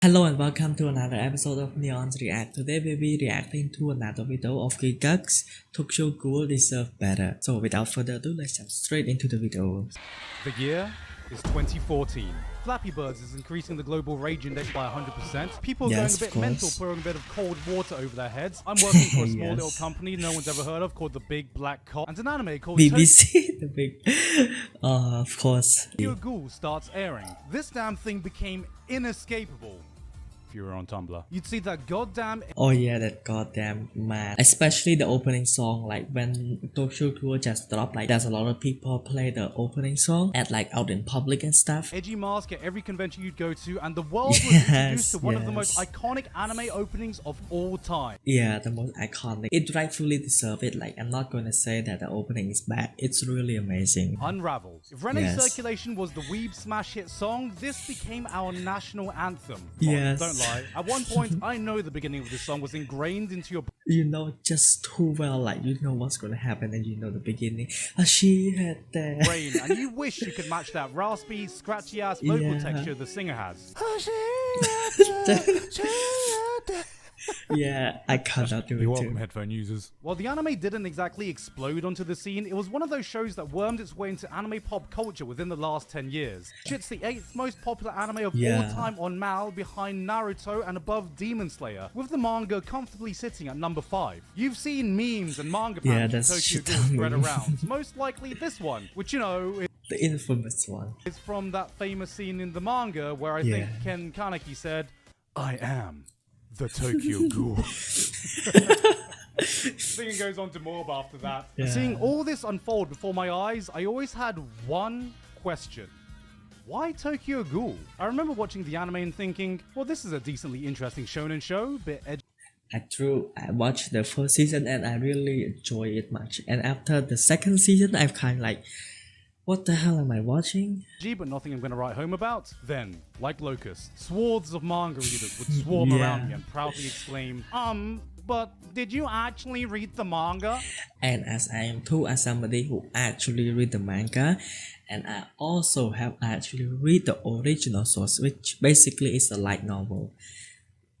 Hello and welcome to another episode of Neonz React. Today we'll be reacting to another video of Gigux. Tokyo Ghoul deserve better. So without further ado, let's jump straight into the video. The year is 2014. Flappy Birds is increasing the global rage index by 100%. People are going a bit mental, pouring a bit of cold water over their heads. I'm working for a small little company no one's ever heard of called The Big Black Cop, and an anime called BBC, the big, of course. Tokyo Ghoul starts airing. This damn thing became inescapable. If you were on Tumblr, you'd see that goddamn. Oh yeah, that goddamn man. Especially the opening song, like when Tokyo Ghoul just dropped, like there's a lot of people play the opening song at like out in public and stuff. Edgy mask at every convention you'd go to, and the world was introduced to one of the most iconic anime openings of all time. Yeah, the most iconic. It rightfully deserves it. Like I'm not gonna say that the opening is bad. It's really amazing. Unravel. If Rene's Circulation was the weeb smash hit song, this became our national anthem. Yes. Don't lie. At one point, I know the beginning of this song was ingrained into your. You know just too well, like you know what's gonna happen, and you know the beginning. She had that brain, and you wish you could match that raspy, scratchy ass vocal texture the singer has. Yeah, I cannot do it. You're welcome, headphone users. While the anime didn't exactly explode onto the scene, it was one of those shows that wormed its way into anime pop culture within the last 10 years. It's the 8th most popular anime of all time on MAL, behind Naruto and above Demon Slayer, with the manga comfortably sitting at number 5. You've seen memes and manga pants of Tokyo Ghoul spread around, most likely this one, which you know, the infamous one. It's from that famous scene in the manga where I think Ken Kaneki said, "I am the Tokyo Ghoul." Singing goes on to Morb after that. Seeing all this unfold before my eyes, I always had one question. Why Tokyo Ghoul? I remember watching the anime and thinking, well, this is a decently interesting shonen show, bit edgy. I watched the first season and I really enjoy it much. And after the second season, I've kind of like, what the hell am I watching? But nothing I'm going to write home about. Then, like locusts, swaths of manga readers would swarm around me and proudly exclaim, but did you actually read the manga? And as I am too, as somebody who actually read the manga, and I also have actually read the original source, which basically is a light novel.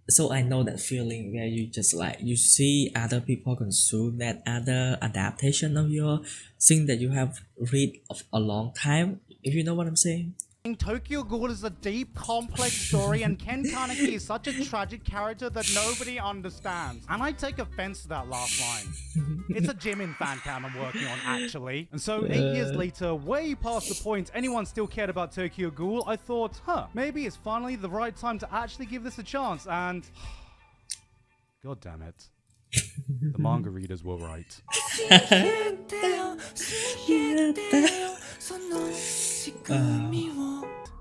So I know that feeling where you just like, you see other people consume that other adaptation of your thing that you have read of a long time, if you know what I'm saying. Tokyo Ghoul is a deep, complex story, and Ken Kaneki is such a tragic character that nobody understands. And I take offense to that last line. It's a Jimin fan cam I'm working on, actually. And so 8 years later, way past the point anyone still cared about Tokyo Ghoul, I thought, maybe it's finally the right time to actually give this a chance, and god damn it. The manga readers were right.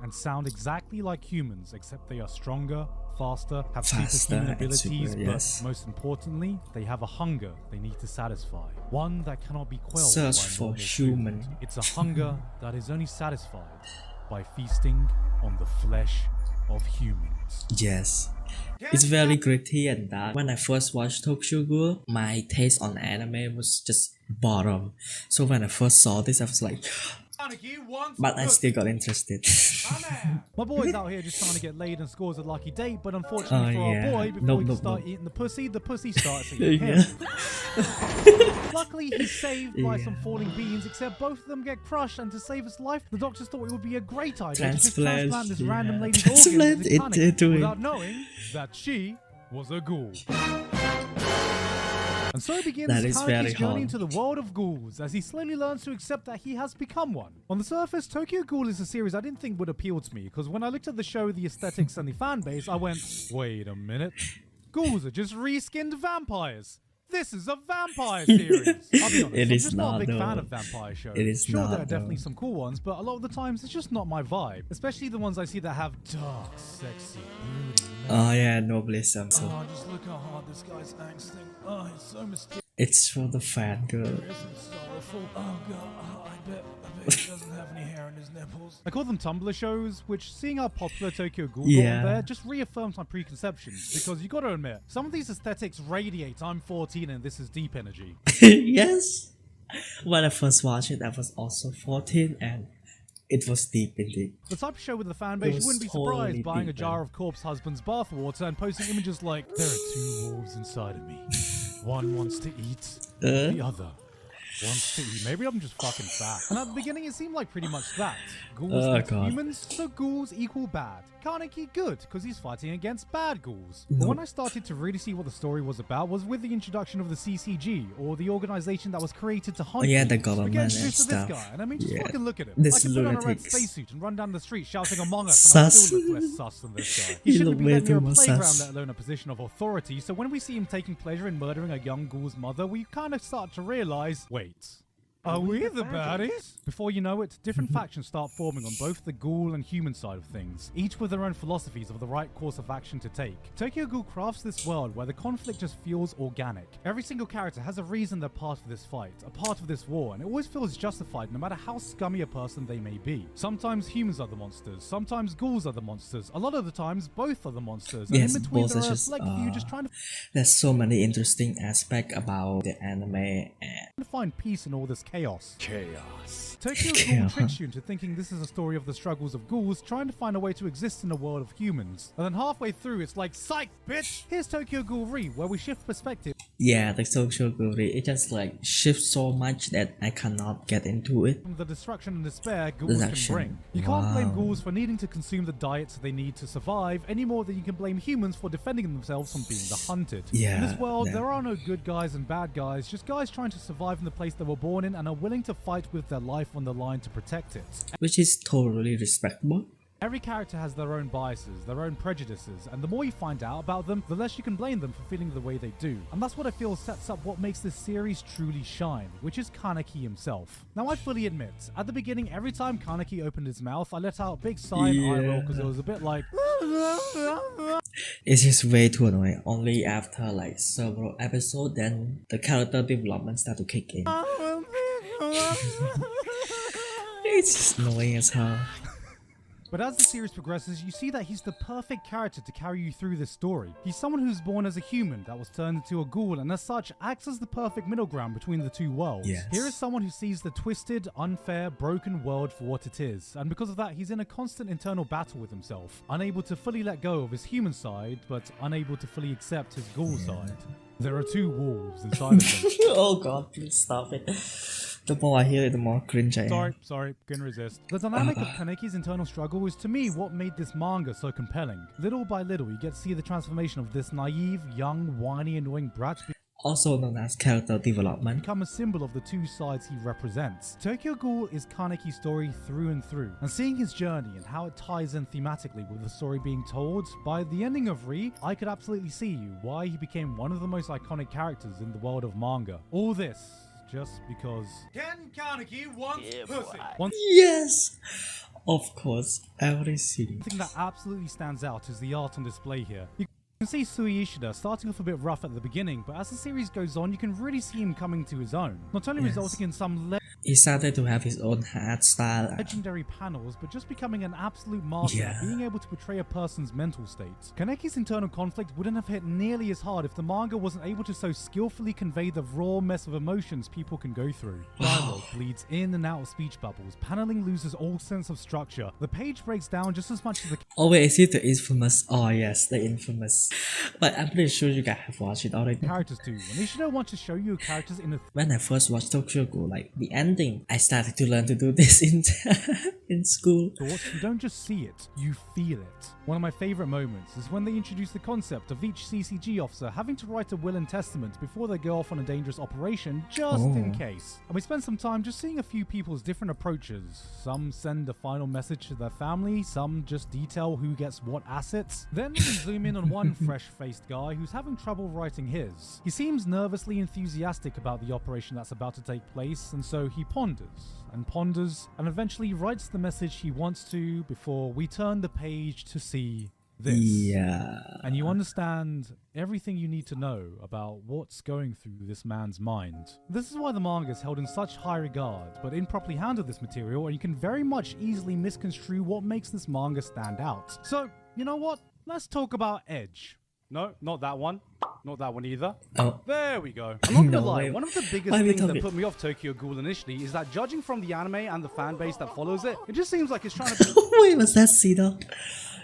And sound exactly like humans, except they are stronger, faster, have superhuman abilities, but most importantly, they have a hunger they need to satisfy. One that cannot be quelled by for human. Food. It's a hunger that is only satisfied by feasting on the flesh of humans. Yes. It's very gritty and dark. When I first watched Tokyo Ghoul, my taste on anime was just bottom. So when I first saw this, I was like, but I still got interested. My boy's out here just trying to get laid and scores a lucky date, but unfortunately for our boy, before he can start eating the pussy starts eating him. Luckily, he's saved by some falling beans, except both of them get crushed, and to save his life, the doctors thought it would be a great idea to just transplant this random lady's organs without knowing that she was a ghoul. And so begins Kaneki's journey into the world of ghouls, as he slowly learns to accept that he has become one. On the surface, Tokyo Ghoul is a series I didn't think would appeal to me, because when I looked at the show, the aesthetics and the fan base, I went, wait a minute, ghouls are just reskinned vampires. This is a vampire series. I'll be honest, I'm just not a big fan of vampire shows. Sure, there are definitely some cool ones, but a lot of the times it's just not my vibe. Especially the ones I see that have dark, sexy, broody. Oh yeah, Nobilism. So. Oh, just look how hard this guy's angsting. Oh, it's so mysterious. It's for the fan girl. Sorrowful. Oh god, I bet he doesn't have any hair on his nipples. I call them Tumblr shows, which, seeing how popular Tokyo Ghoul got on there, just reaffirms my preconceptions. Because you gotta admit, some of these aesthetics radiate I'm 14 and this is deep energy. Yes. When I first watched it, I was also 14 and It was deep indeed. The type of show with the fan base, you wouldn't be surprised buying a jar of corpse husband's bathwater and posting images like, there are 2 wolves inside of me. One wants to eat, the other wants to eat. Maybe I'm just fucking fat. And at the beginning, it seemed like pretty much that. Ghouls eat humans, so ghouls equal bad. Kaneki good, because he's fighting against bad ghouls. But when I started to really see what the story was about was with the introduction of the CCG, or the organization that was created to hunt the ghouls. government and This stuff. guy, and I mean, just fucking look at him. This I can put on a red lunatics. spacesuit and run down the street shouting Among Us, and I still look less sus than this guy. He shouldn't be letting near a playground, let alone a position of authority, so when we see him taking pleasure in murdering a young ghoul's mother, we kind of start to realize, wait, are we the baddies? Before you know it, different factions start forming on both the ghoul and human side of things, each with their own philosophies of the right course of action to take. Tokyo Ghoul crafts this world where the conflict just feels organic. Every single character has a reason they're part of this fight, a part of this war, and it always feels justified no matter how scummy a person they may be. Sometimes humans are the monsters, sometimes ghouls are the monsters, a lot of the times both are the monsters, and in between there are a select few just trying to there's so many interesting aspects about the anime and find peace in all this chaos. Tokyo Ghoul tricks you into thinking this is a story of the struggles of ghouls trying to find a way to exist in a world of humans. And then halfway through, it's like, psych, bitch! Here's Tokyo Ghoul Re, where we shift perspective. Yeah, the Tokyo Ghoul, it just like shifts so much that I cannot get into it. From the destruction and despair ghouls can bring. You can't blame ghouls for needing to consume the diets they need to survive any more than you can blame humans for defending themselves from being the hunted. In this world, there are no good guys and bad guys, just guys trying to survive in the place they were born in and are willing to fight with their life on the line to protect it. Which is totally respectable. Every character has their own biases, their own prejudices, and the more you find out about them, the less you can blame them for feeling the way they do. And that's what I feel sets up what makes this series truly shine, which is Kaneki himself. Now I fully admit, at the beginning, every time Kaneki opened his mouth, I let out a big sigh and eye roll because it was a bit like... It's just way too annoying. Only after like several episodes, then the character development start to kick in. It's just annoying as hell. But as the series progresses, you see that he's the perfect character to carry you through this story. He's someone who's born as a human that was turned into a ghoul and as such acts as the perfect middle ground between the two worlds. Here is someone who sees the twisted, unfair, broken world for what it is, and because of that he's in a constant internal battle with himself, unable to fully let go of his human side, but unable to fully accept his ghoul side. There are 2 wolves inside of him. Oh god, please stop it. The more I hear it, the more cringe I am. Sorry, couldn't resist. The dynamic of Kaneki's internal struggle is to me what made this manga so compelling. Little by little, you get to see the transformation of this naive, young, whiny, annoying brat also known as character development, become a symbol of the 2 sides he represents. Tokyo Ghoul is Kaneki's story through and through, and seeing his journey and how it ties in thematically with the story being told, by the ending of Re, I could absolutely see why he became one of the most iconic characters in the world of manga. All this just because Ken Kaneki wants pussy. Yes! Of course, every scene. The thing that absolutely stands out is the art on display here. You can see Sui Ishida starting off a bit rough at the beginning, but as the series goes on, you can really see him coming to his own. Not only resulting in some he started to have his own art style. Legendary panels, but just becoming an absolute master at being able to portray a person's mental state. Kaneki's internal conflict wouldn't have hit nearly as hard if the manga wasn't able to so skillfully convey the raw mess of emotions people can go through. Dialogue bleeds in and out of speech bubbles, paneling loses all sense of structure, the page breaks down just as much as the... Oh wait, is it the infamous? Oh yes, the infamous. But I'm pretty sure you guys have watched it already. Characters too. When Ishida wants to show you characters in a... When I first watched Tokyo Ghoul, like the ending, I started to learn to do this in school. You don't just see it, you feel it. One of my favorite moments is when they introduce the concept of each CCG officer having to write a will and testament before they go off on a dangerous operation, just in case. And we spend some time just seeing a few people's different approaches. Some send a final message to their family, some just detail who gets what assets. Then we zoom in on one fresh-faced guy who's having trouble writing his. He seems nervously enthusiastic about the operation that's about to take place, and so he ponders and eventually writes the message he wants to before we turn the page to see this. And you understand everything you need to know about what's going through this man's mind. This is why the manga is held in such high regard, but improperly handle this material and you can very much easily misconstrue what makes this manga stand out. So, you know what? Let's talk about Edge. No, not that one. Not that one either. Oh. There we go. I'm not gonna No lie, way. one of the biggest Why we things that talking? put me off Tokyo Ghoul initially is that judging from the anime and the fan base that follows it, it just seems like it's trying to be Wait, was that Sea Dog?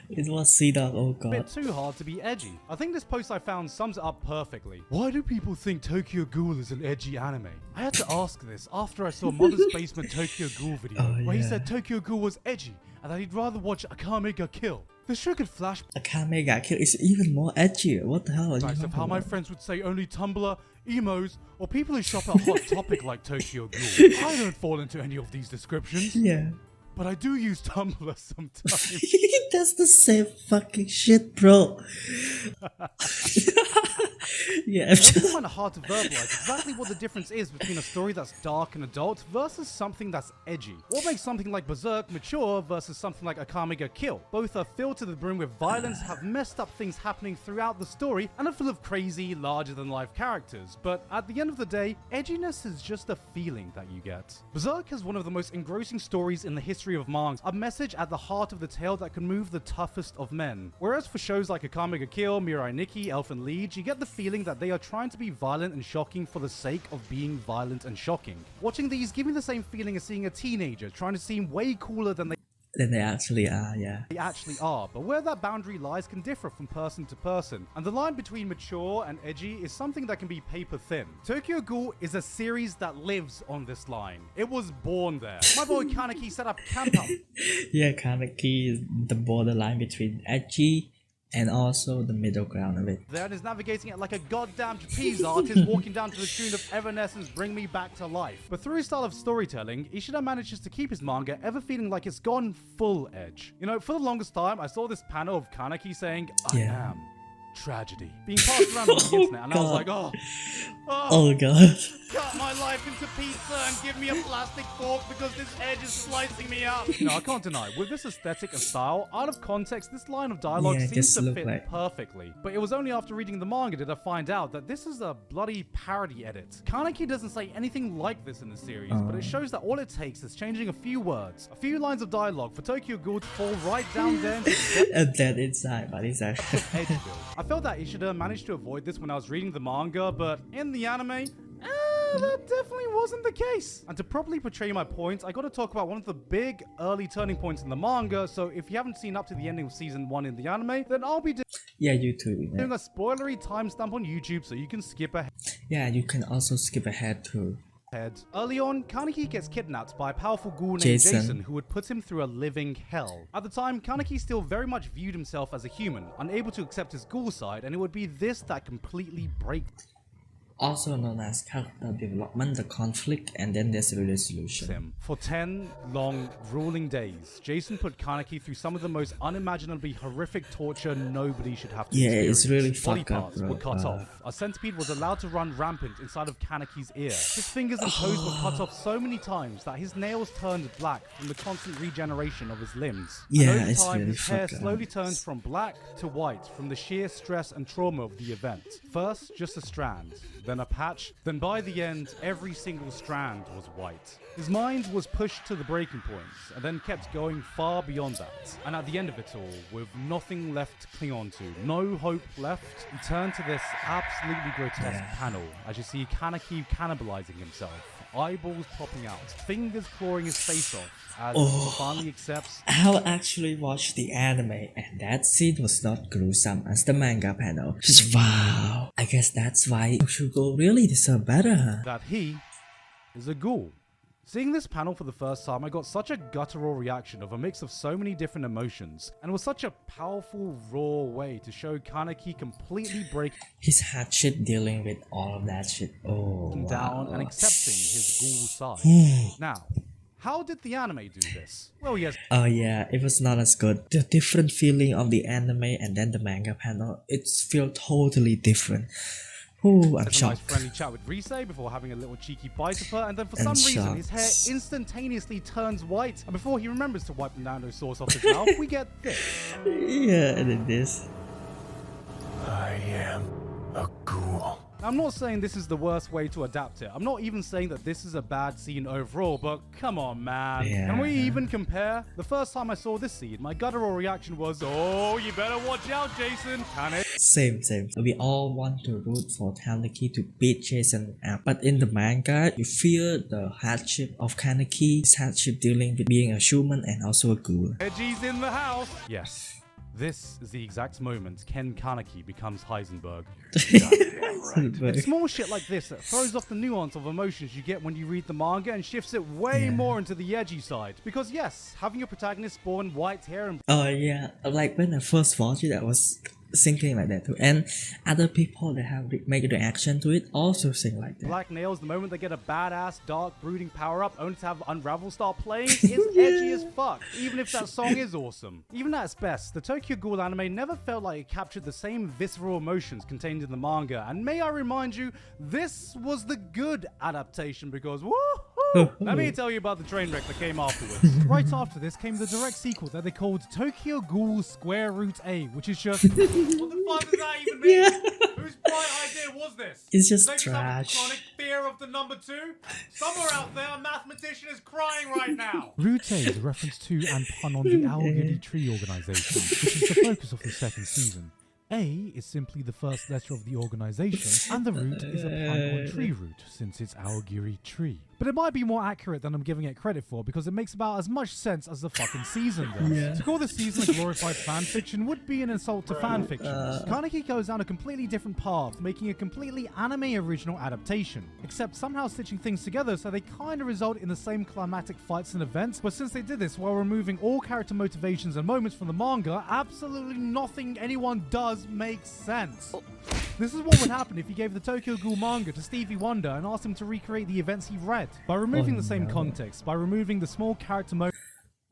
It was Sea Dog, oh a god. bit too hard to be edgy. I think this post I found sums it up perfectly. Why do people think Tokyo Ghoul is an edgy anime? I had to ask this after I saw Mother's Basement Tokyo Ghoul video, where he said Tokyo Ghoul was edgy and that he'd rather watch Akame ga Kill. The show could flash Akame ga Kill is even more edgy. What the hell are you of talking how my about? friends would say only Tumblr, emos, or people who shop at Hot Topic like Tokyo Ghoul. I don't fall into any of these descriptions, Yeah. but I do use Tumblr sometimes. That's the same fucking shit, bro. Yeah, I'm I also just... find it hard to verbalize exactly what the difference is between a story that's dark and adult versus something that's edgy. What makes something like Berserk mature versus something like Akame ga Kill? Both are filled to the brim with violence, have messed up things happening throughout the story, and are full of crazy, larger-than-life characters. But at the end of the day, edginess is just a feeling that you get. Berserk has one of the most engrossing stories in the history of manga, a message at the heart of the tale that can move the toughest of men. Whereas for shows like Akame ga Kill, Mirai Nikki, Elfen Lied, you get the feeling that they are trying to be violent and shocking for the sake of being violent and shocking. Watching these give me the same feeling as seeing a teenager trying to seem way cooler than Then they actually are, yeah. they actually are, but where that boundary lies can differ from person to person, and the line between mature and edgy is something that can be paper thin. Tokyo Ghoul is a series that lives on this line. It was born there. My boy Kaneki set up camp out Yeah, Kaneki is the borderline between edgy and also the middle ground of it. there and is navigating it like a goddamn trapeze artist walking down to the tune of Evanescence Bring Me Back to Life. But through his style of storytelling, Ishida manages to keep his manga ever feeling like it's gone full edge. You know, for the longest time, I saw this panel of Kaneki saying, I Yeah. am tragedy, being passed around on the internet, and I was God. like, Oh god. cut my life into pizza and give me a plastic fork because this edge is slicing me up. You know, I can't deny, with this aesthetic and style, out of context, this line of dialogue Yeah, it seems just to look fit like- perfectly. But it was only after reading the manga did I find out that this is a bloody parody edit. Kaneki doesn't say anything like this in the series, but it shows that all it takes is changing a few words, a few lines of dialogue for Tokyo Ghoul to fall right down there into the depths And that inside, but it's actually... of Edgeville. I felt that Ishida managed to avoid this when I was reading the manga, but in the anime, that definitely wasn't the case. And to properly portray my points, I got to talk about one of the big early turning points in the manga, so if you haven't seen up to the ending of season 1 in the anime, then I'll be Yeah, you too. doing a spoilery timestamp on YouTube so you can skip ahead. Yeah, you can also skip ahead too. Early on, Kaneki gets kidnapped by a powerful ghoul named Jason. Jason, who would put him through a living hell. At the time, Kaneki still very much viewed himself as a human, unable to accept his ghoul side, and it would be this that completely breaks Also known as character development, the conflict, and then there's a resolution. him. For 10 long, grueling days, Jason put Kaneki through some of the most unimaginably horrific torture nobody should have to Yeah, experience. it's really Body fucked up, parts bro. were cut off. A centipede was allowed to run rampant inside of Kaneki's ear. His fingers and toes were cut off so many times that his nails turned black from the constant regeneration of his limbs. Yeah, and over it's time, really his hair fucked up. slowly turns from black to white from the sheer stress and trauma of the event. First, just a strand, then a patch, then by the end, every single strand was white. His mind was pushed to the breaking point, and then kept going far beyond that. And at the end of it all, with nothing left to cling on to, no hope left, he turned to this absolutely grotesque panel, as you see Kaneki cannibalizing himself, eyeballs popping out, fingers clawing his face off, as he finally accepts I actually watched the anime, and that scene was not gruesome as the manga panel. Just wow. I guess that's why Tokyo Ghoul really deserve better, huh? that he is a ghoul. Seeing this panel for the first time, I got such a guttural reaction of a mix of so many different emotions, and it was such a powerful, raw way to show Kaneki completely breaking His hard shit dealing with all of that shit. Oh, down wow. and accepting his ghoul side. Now, how did the anime do this? Well, yes, Oh yeah, it was not as good. The different feeling of the anime and then the manga panel, it feels totally different. Ooh, I'm a nice shocked. friendly chat with Rise before having a little cheeky bite of her, and then for I'm some reason his hair shocked. instantaneously turns white, and before he remembers to wipe the Nando sauce off his mouth, we get this. Yeah, and then this. I am a ghoul. I'm not saying this is the worst way to adapt it. I'm not even saying that this is a bad scene overall, but come on, man. Yeah. Can we even compare? The first time I saw this scene, my guttural reaction was, oh, you better watch out, Jason. Can it? Same. We all want to root for Kaneki to beat Jason up, but in the manga, you feel the hardship of Kaneki, his hardship dealing with being a human and also a ghoul. Edgy's in the house. Yes. This is the exact moment Ken Kaneki becomes Heisenberg. It's small shit like this that throws off the nuance of emotions you get when you read the manga and shifts it way more into the edgy side. Because yes, having your protagonist spawn white hair and... Oh yeah, like when I first watched it, I was thinking like that too, and other people that have made a reaction to it also think like that. black nails the moment they get a badass, dark, brooding power-up only to have Unravel start playing is edgy as fuck, even if that song is awesome. Even at its best, the Tokyo Ghoul anime never felt like it captured the same visceral emotions contained in the manga, and may I remind you, this was the good adaptation because woohoo! Let me tell you about the train wreck that came afterwards. Right after this came the direct sequel that they called Tokyo Ghoul Square Root A, which is just... What the fuck does that even mean? Whose bright idea was this? It's just They trash. have a chronic fear of the number 2? Somewhere out there, a mathematician is crying right now. Root A is a reference to and pun on the Aogiri Tree organization, which is the focus of the second season. A is simply the first letter of the organization, and the root is a pun on tree root, since it's Aogiri Tree. But it might be more accurate than I'm giving it credit for, because it makes about as much sense as the fucking season does. To call this season a glorified fanfiction would be an insult to fanfictions. Kaneki goes down a completely different path, making a completely anime original adaptation, except somehow stitching things together so they kinda result in the same climactic fights and events, but since they did this while removing all character motivations and moments from the manga, absolutely nothing anyone does makes sense. This is what would happen if you gave the Tokyo Ghoul manga to Stevie Wonder and asked him to recreate the events he read. By removing the same context, by removing the small character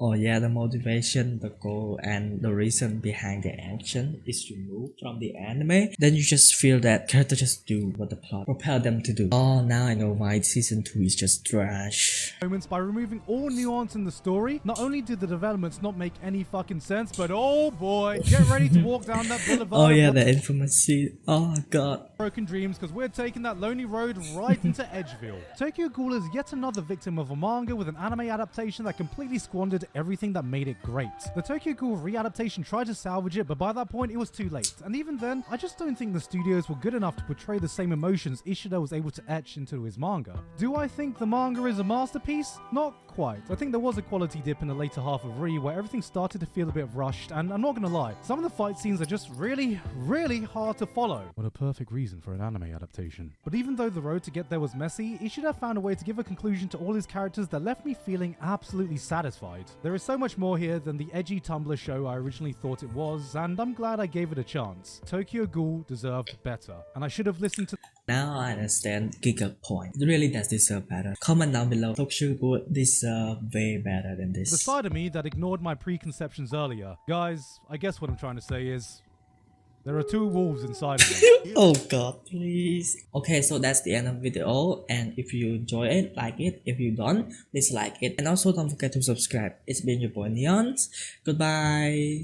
Oh yeah, the motivation, the goal, and the reason behind the action is removed from the anime. Then you just feel that character just do what the plot propel them to do. Oh, now I know why season 2 is just trash. moments, by removing all nuance in the story, not only do the developments not make any fucking sense, but oh boy, get ready to walk down that boulevard. Oh yeah, the infamous scene. Oh god. Broken dreams, because we're taking that lonely road right into Edgeville. Tokyo Ghoul is yet another victim of a manga with an anime adaptation that completely squandered everything that made it great. The Tokyo Ghoul readaptation tried to salvage it, but by that point it was too late. And even then, I just don't think the studios were good enough to portray the same emotions Ishida was able to etch into his manga. Do I think the manga is a masterpiece? Not quite. I think there was a quality dip in the later half of Re where everything started to feel a bit rushed, and I'm not gonna lie, some of the fight scenes are just really hard to follow. What a perfect reason for an anime adaptation. But even though the road to get there was messy, Ishida found a way to give a conclusion to all his characters that left me feeling absolutely satisfied. There is so much more here than the edgy Tumblr show I originally thought it was, and I'm glad I gave it a chance. Tokyo Ghoul deserved better, and I should have listened to... Now I understand Giga Point. It really does deserve better. Comment down below. Tokyo Ghoul deserve way better than this. The side of me that ignored my preconceptions earlier. Guys, I guess what I'm trying to say is... there are two wolves inside of me. Oh god, please. Okay, so that's the end of the video, and if you enjoy it, like it. If you don't, dislike it. And also don't forget to subscribe. It's been your boy Neonz. Goodbye.